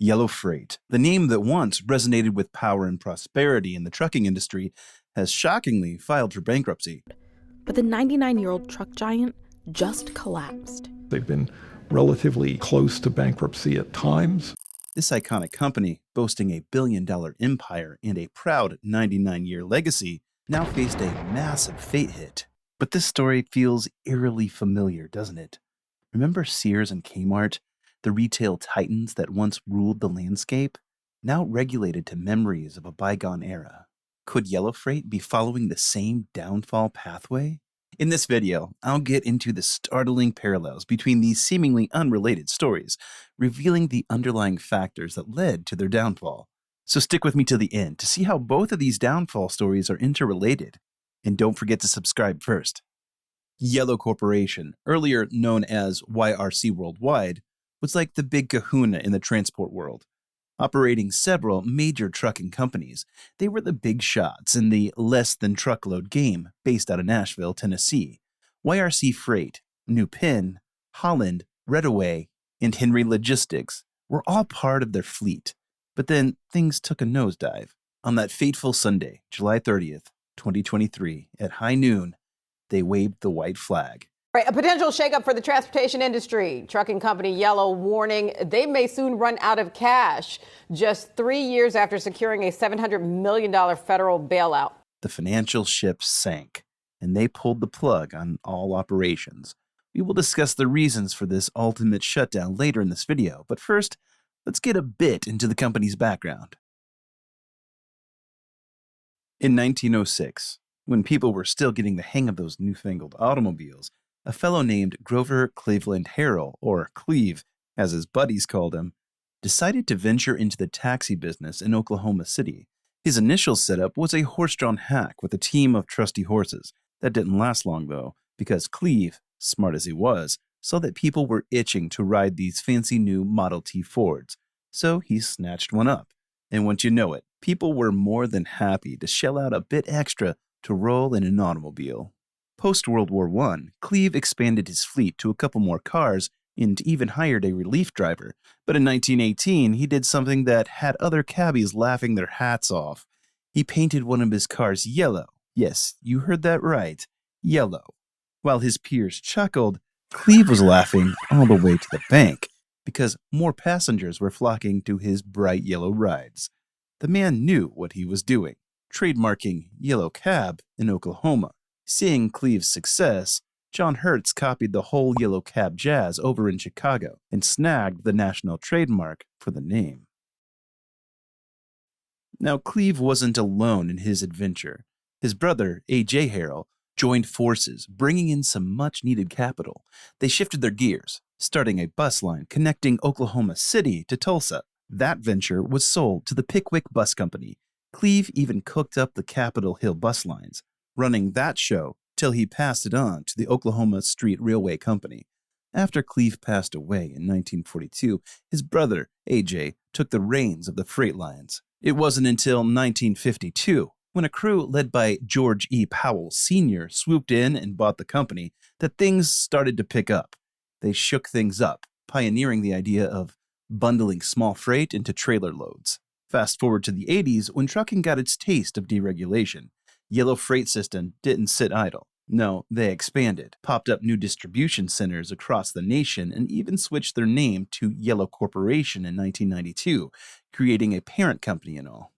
Yellow Freight, the name that once resonated with power and prosperity in the trucking industry, has shockingly filed for bankruptcy. But the 99-year-old truck giant just collapsed. They've been relatively close to bankruptcy at times. This iconic company, boasting a billion-dollar empire and a proud 99-year legacy, now faced a massive fate hit. But this story feels eerily familiar, doesn't it? Remember Sears and Kmart, the retail titans that once ruled the landscape, now regulated to memories of a bygone era? Could Yellow Freight be following the same downfall pathway? In this video, I'll get into the startling parallels between these seemingly unrelated stories, revealing the underlying factors that led to their downfall. So stick with me to the end to see how both of these downfall stories are interrelated. And don't forget to subscribe first. Yellow Corporation, earlier known as YRC Worldwide, was like the big kahuna in the transport world. Operating several major trucking companies, they were the big shots in the less-than-truckload game based out of Nashville, Tennessee. YRC Freight, New Penn, Holland, Redaway, and Henry Logistics were all part of their fleet. But then things took a nosedive. On that fateful Sunday, July 30th, 2023, at high noon, they waved the white flag. Right, a potential shakeup for the transportation industry. Trucking company Yellow warning they may soon run out of cash just 3 years after securing a $700 million federal bailout. The financial ship sank, and they pulled the plug on all operations. We will discuss the reasons for this ultimate shutdown later in this video, but first, let's get a bit into the company's background. In 1906, when people were still getting the hang of those newfangled automobiles, a fellow named Grover Cleveland Harrell, or Cleve, as his buddies called him, decided to venture into the taxi business in Oklahoma City. His initial setup was a horse-drawn hack with a team of trusty horses. That didn't last long, though, because Cleve, smart as he was, saw that people were itching to ride these fancy new Model T Fords. So he snatched one up. And once you know it, people were more than happy to shell out a bit extra to roll in an automobile. Post-World War I, Cleve expanded his fleet to a couple more cars and even hired a relief driver. But in 1918, he did something that had other cabbies laughing their hats off. He painted one of his cars yellow. Yes, you heard that right, yellow. While his peers chuckled, Cleve was laughing all the way to the bank because more passengers were flocking to his bright yellow rides. The man knew what he was doing, trademarking Yellow Cab in Oklahoma. Seeing Cleve's success, John Hertz copied the whole Yellow Cab jazz over in Chicago and snagged the national trademark for the name. Now, Cleve wasn't alone in his adventure. His brother, A.J. Harrell, joined forces, bringing in some much-needed capital. They shifted their gears, starting a bus line connecting Oklahoma City to Tulsa. That venture was sold to the Pickwick Bus Company. Cleve even cooked up the Capitol Hill bus lines, running that show till he passed it on to the Oklahoma Street Railway Company. After Cleve passed away in 1942, his brother, A.J., took the reins of the freight lines. It wasn't until 1952, when a crew led by George E. Powell Sr. swooped in and bought the company, that things started to pick up. They shook things up, pioneering the idea of bundling small freight into trailer loads. Fast forward to the 80s, when trucking got its taste of deregulation. Yellow Freight System didn't sit idle. No, they expanded, popped up new distribution centers across the nation, and even switched their name to Yellow Corporation in 1992, creating a parent company and all.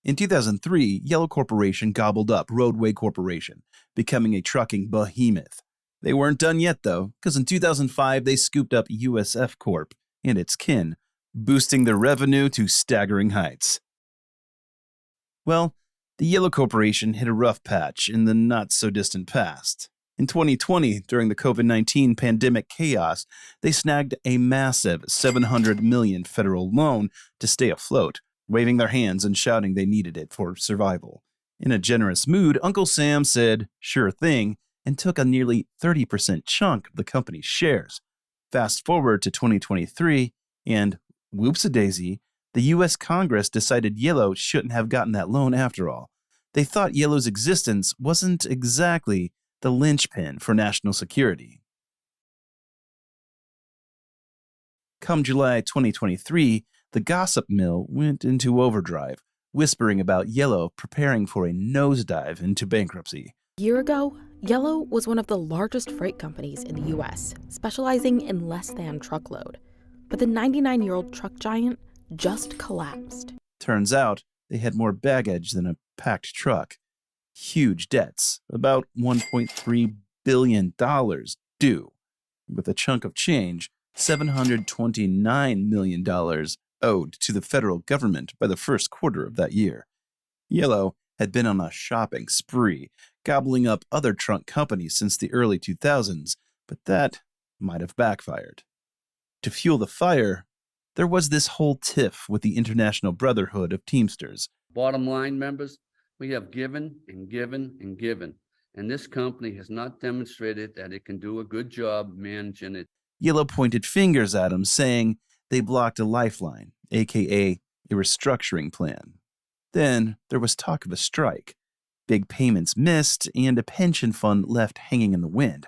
In 2003, Yellow Corporation gobbled up Roadway Corporation, becoming a trucking behemoth. They weren't done yet, though, because in 2005 they scooped up USF Corp. And its kin, boosting their revenue to staggering heights. Well, the Yellow Corporation hit a rough patch in the not-so-distant past. In 2020, during the COVID-19 pandemic chaos, they snagged a massive $700 million federal loan to stay afloat, waving their hands and shouting they needed it for survival. In a generous mood, Uncle Sam said, "Sure thing," and took a nearly 30% chunk of the company's shares. Fast forward to 2023, and whoops-a-daisy, the U.S. Congress decided Yellow shouldn't have gotten that loan after all. They thought Yellow's existence wasn't exactly the linchpin for national security. Come July 2023, The gossip mill went into overdrive, whispering about Yellow preparing for a nosedive into bankruptcy. A year ago, Yellow was one of the largest freight companies in the US, specializing in less than truckload. But the 99-year-old truck giant just collapsed. Turns out they had more baggage than a packed truck. Huge debts, about $1.3 billion due, with a chunk of change, $729 million owed to the federal government by the first quarter of that year. Yellow had been on a shopping spree, gobbling up other trunk companies since the early 2000s, but that might have backfired. To fuel the fire, there was this whole tiff with the International Brotherhood of Teamsters. Bottom line, members, we have given and given and given, and this company has not demonstrated that it can do a good job managing it. Yellow pointed fingers at him, saying they blocked a lifeline, aka a restructuring plan. Then there was talk of a strike, big payments missed, and a pension fund left hanging in the wind.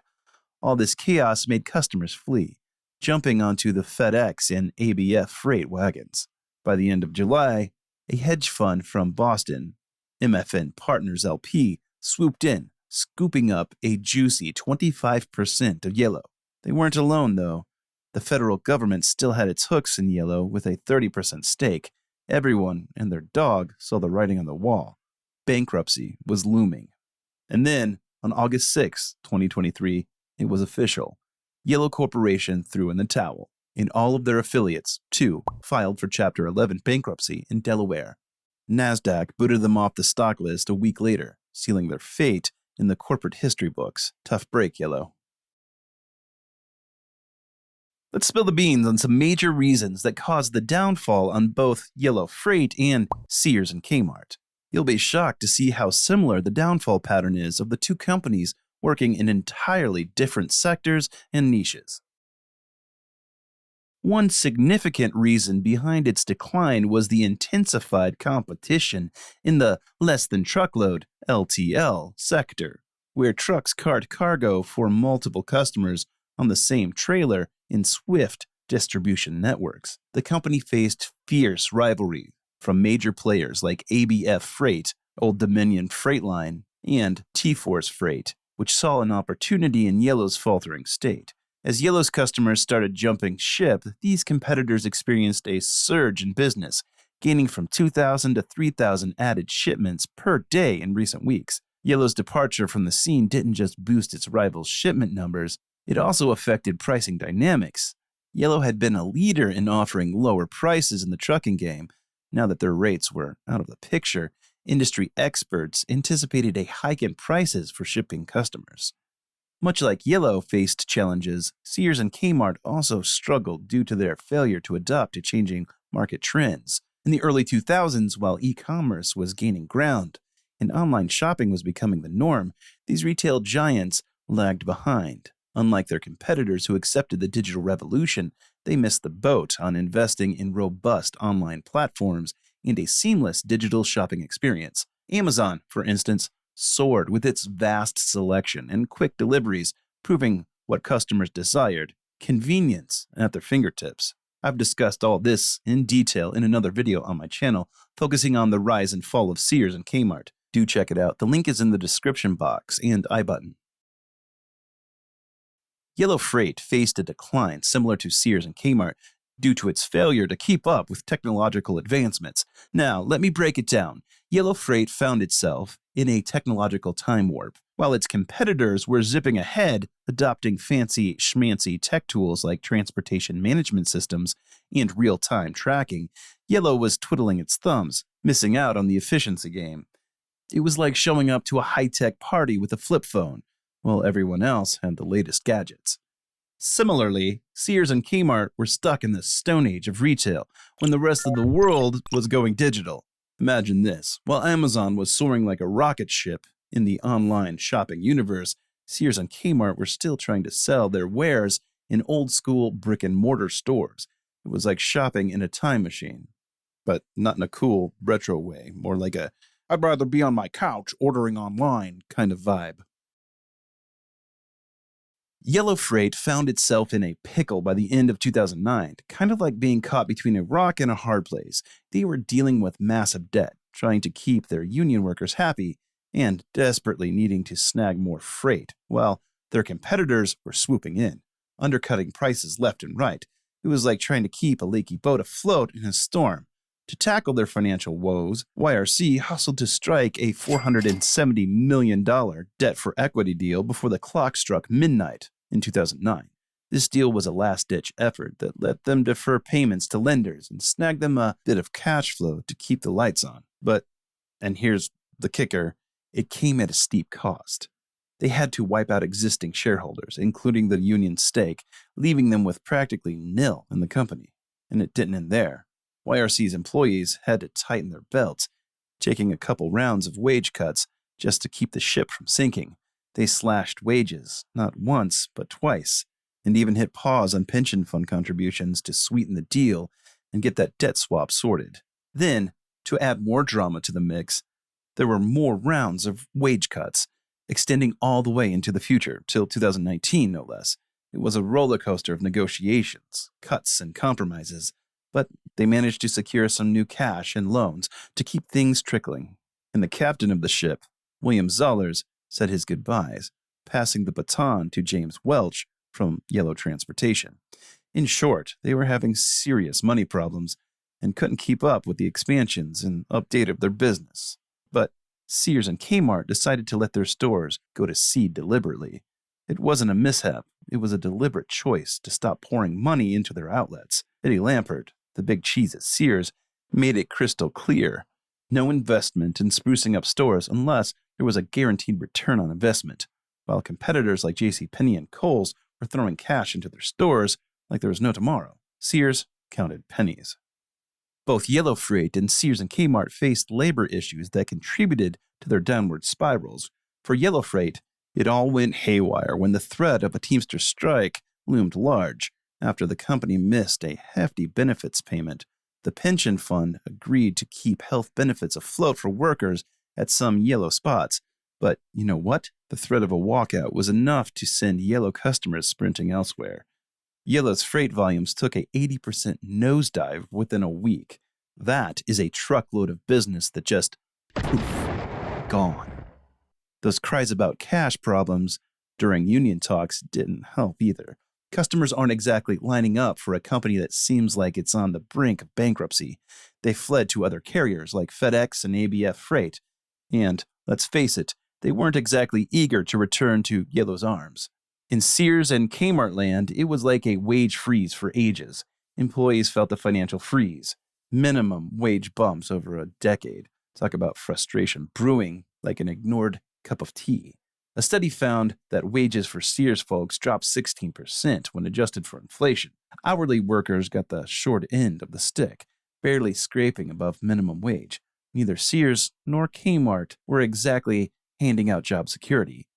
All this chaos made customers flee, jumping onto the FedEx and ABF freight wagons. By the end of July, a hedge fund from Boston, MFN Partners LP, swooped in, scooping up a juicy 25% of Yellow. They weren't alone, though. The federal government still had its hooks in Yellow with a 30% stake. Everyone and their dog saw the writing on the wall. Bankruptcy was looming. And then, on August 6, 2023, it was official. Yellow Corporation threw in the towel, and all of their affiliates, too, filed for Chapter 11 bankruptcy in Delaware. NASDAQ booted them off the stock list a week later, sealing their fate in the corporate history books. Tough break, Yellow. Let's spill the beans on some major reasons that caused the downfall on both Yellow Freight and Sears and Kmart. You'll be shocked to see how similar the downfall pattern is of the two companies working in entirely different sectors and niches. One significant reason behind its decline was the intensified competition in the less-than-truckload (LTL) sector, where trucks cart cargo for multiple customers on the same trailer in swift distribution networks. The company faced fierce rivalry from major players like ABF Freight, Old Dominion Freight Line, and T-Force Freight, which saw an opportunity in Yellow's faltering state. As Yellow's customers started jumping ship, these competitors experienced a surge in business, gaining from 2,000 to 3,000 added shipments per day in recent weeks. Yellow's departure from the scene didn't just boost its rivals' shipment numbers, it also affected pricing dynamics. Yellow had been a leader in offering lower prices in the trucking game. Now that their rates were out of the picture, industry experts anticipated a hike in prices for shipping customers. Much like Yellow faced challenges, Sears and Kmart also struggled due to their failure to adapt to changing market trends. In the early 2000s, while e-commerce was gaining ground and online shopping was becoming the norm, these retail giants lagged behind. Unlike their competitors who accepted the digital revolution, they missed the boat on investing in robust online platforms and a seamless digital shopping experience. Amazon, for instance, soared with its vast selection and quick deliveries, proving what customers desired: convenience at their fingertips. I've discussed all this in detail in another video on my channel, focusing on the rise and fall of Sears and Kmart. Do check it out. The link is in the description box and I button. Yellow Freight faced a decline similar to Sears and Kmart due to its failure to keep up with technological advancements. Now, let me break it down. Yellow Freight found itself in a technological time warp. While its competitors were zipping ahead, adopting fancy schmancy tech tools like transportation management systems and real-time tracking, Yellow was twiddling its thumbs, missing out on the efficiency game. It was like showing up to a high-tech party with a flip phone, while everyone else had the latest gadgets. Similarly, Sears and Kmart were stuck in the Stone Age of retail when the rest of the world was going digital. Imagine this: while Amazon was soaring like a rocket ship in the online shopping universe, Sears and Kmart were still trying to sell their wares in old-school brick-and-mortar stores. It was like shopping in a time machine, but not in a cool, retro way, more like a "I'd rather be on my couch ordering online" kind of vibe. Yellow Freight found itself in a pickle by the end of 2009, kind of like being caught between a rock and a hard place. They were dealing with massive debt, trying to keep their union workers happy, and desperately needing to snag more freight, while their competitors were swooping in, undercutting prices left and right. It was like trying to keep a leaky boat afloat in a storm. To tackle their financial woes, YRC hustled to strike a $470 million debt for equity deal before the clock struck midnight in 2009. This deal was a last-ditch effort that let them defer payments to lenders and snag them a bit of cash flow to keep the lights on. But, and here's the kicker, it came at a steep cost. They had to wipe out existing shareholders, including the union stake, leaving them with practically nil in the company. And it didn't end there. YRC's employees had to tighten their belts, taking a couple rounds of wage cuts just to keep the ship from sinking. They slashed wages, not once, but twice, and even hit pause on pension fund contributions to sweeten the deal and get that debt swap sorted. Then, to add more drama to the mix, there were more rounds of wage cuts, extending all the way into the future, till 2019 no less. It was a roller coaster of negotiations, cuts, and compromises, but they managed to secure some new cash and loans to keep things trickling. And the captain of the ship, William Zollers, said his goodbyes, passing the baton to James Welch from Yellow Transportation. In short, they were having serious money problems and couldn't keep up with the expansions and update of their business. But Sears and Kmart decided to let their stores go to seed deliberately. It wasn't a mishap, it was a deliberate choice to stop pouring money into their outlets. Eddie Lampert, the big cheese at Sears, made it crystal clear. No investment in sprucing up stores unless there was a guaranteed return on investment, while competitors like JCPenney and Kohl's were throwing cash into their stores like there was no tomorrow. Sears counted pennies. Both Yellow Freight and Sears and Kmart faced labor issues that contributed to their downward spirals. For Yellow Freight, it all went haywire when the threat of a Teamster strike loomed large. After the company missed a hefty benefits payment, the pension fund agreed to keep health benefits afloat for workers at some Yellow spots. But you know what? The threat of a walkout was enough to send Yellow customers sprinting elsewhere. Yellow's freight volumes took a 80% nosedive within a week. That is a truckload of business that just poof, gone. Those cries about cash problems during union talks didn't help either. Customers aren't exactly lining up for a company that seems like it's on the brink of bankruptcy. They fled to other carriers like FedEx and ABF Freight. And, let's face it, they weren't exactly eager to return to Yellow's arms. In Sears and Kmart land, it was like a wage freeze for ages. Employees felt the financial freeze. Minimum wage bumps over a decade. Talk about frustration brewing like an ignored cup of tea. A study found that wages for Sears folks dropped 16% when adjusted for inflation. Hourly workers got the short end of the stick, barely scraping above minimum wage. Neither Sears nor Kmart were exactly handing out job security.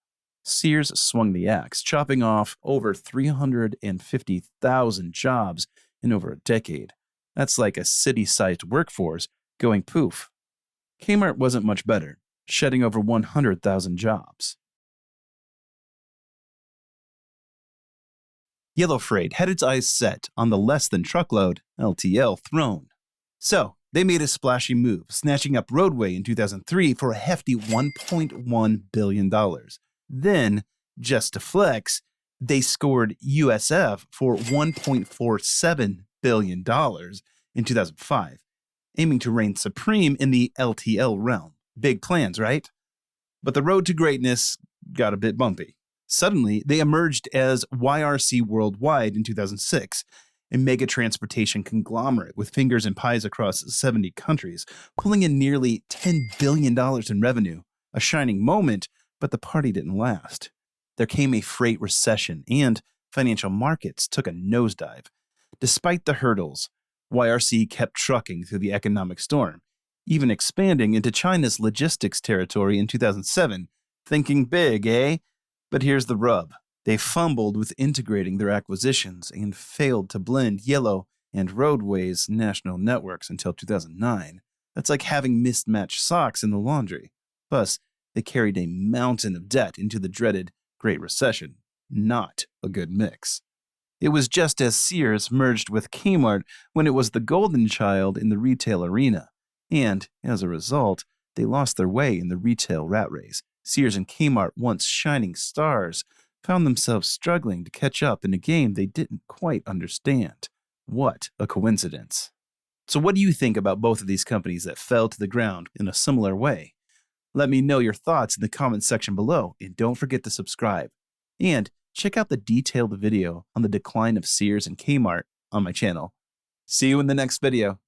Sears swung the axe, chopping off over 350,000 jobs in over a decade. That's like a city-sized workforce going poof. Kmart wasn't much better, shedding over 100,000 jobs. Yellow Freight had its eyes set on the less-than-truckload LTL throne. So, they made a splashy move, snatching up Roadway in 2003 for a hefty $1.1 billion. Then, just to flex, they scored USF for $1.47 billion in 2005, aiming to reign supreme in the LTL realm. Big plans, right? But the road to greatness got a bit bumpy. Suddenly, they emerged as YRC Worldwide in 2006, a mega transportation conglomerate with fingers and pies across 70 countries, pulling in nearly $10 billion in revenue. A shining moment, but the party didn't last. There came a freight recession, and financial markets took a nosedive. Despite the hurdles, YRC kept trucking through the economic storm, even expanding into China's logistics territory in 2007. Thinking big, eh? But here's the rub. They fumbled with integrating their acquisitions and failed to blend Yellow and Roadway's national networks until 2009. That's like having mismatched socks in the laundry. Plus, they carried a mountain of debt into the dreaded Great Recession. not a good mix. It was just as Sears merged with Kmart when it was the golden child in the retail arena. And, as a result, they lost their way in the retail rat race. Sears and Kmart, once shining stars, found themselves struggling to catch up in a game they didn't quite understand. What a coincidence. So what do you think about both of these companies that fell to the ground in a similar way? Let me know your thoughts in the comments section below, and don't forget to subscribe. And check out the detailed video on the decline of Sears and Kmart on my channel. See you in the next video.